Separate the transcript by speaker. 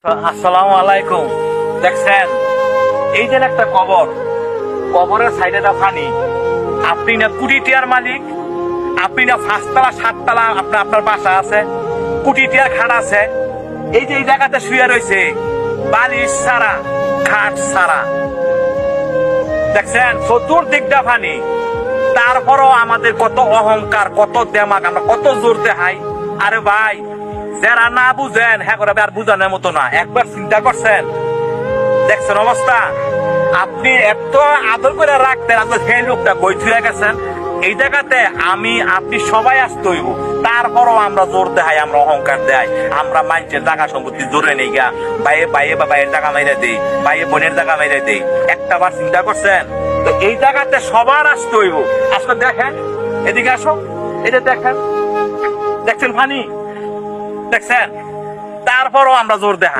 Speaker 1: আসসালামু আলাইকুম। দেখছেন এই যে একটা কবর, কবরের সাইডে পানি। আপনি না কোটি টিয়ার মালিক, আপনি না 5 তলা 7 তলা আপনার বাসা আছে, কোটি টিয়ার খাট আছে। এই যে এই জায়গাতে শুয়ে রয়েছে বালিশ ছাড়া, খাট ছাড়া। দেখছেন চতুর্দিকটা পানি। তারপরও আমাদের কত অহংকার, কত দেমাগ, আমরা কত জোর দেখাই। আরে ভাই, যারা না বুঝেন হ্যাঁ করে আর বুঝানোর মতো না। একবার চিন্তা করছেন, দেখছেন অবস্থা। আপনি এত আদর করে রাখতেন, আপনার সেই লোকটা বই থুয়ে গেছেন। এই জায়গাতে আপনি সবাই আসতে হইব। তারপরও আমরা জোর দেখাই, আমরা অহংকার দেয়, আমরা মানুষের টাকা সম্পত্তি জোরে নেই গা। বাইয়ে বাইয়ে বা বাইয়ের টাকা মাইরে দেই, বাইয়ে বোনের টাকা মাইরে দেই। একটা বার চিন্তা করছেন? তো এই জায়গাতে সবার আসতে হইব। আসলে দেখেন, এদিকে আসো, এই যে দেখেন, দেখছেন পানি, দেখছেন। তারপরও আমরা জোর দেখাই।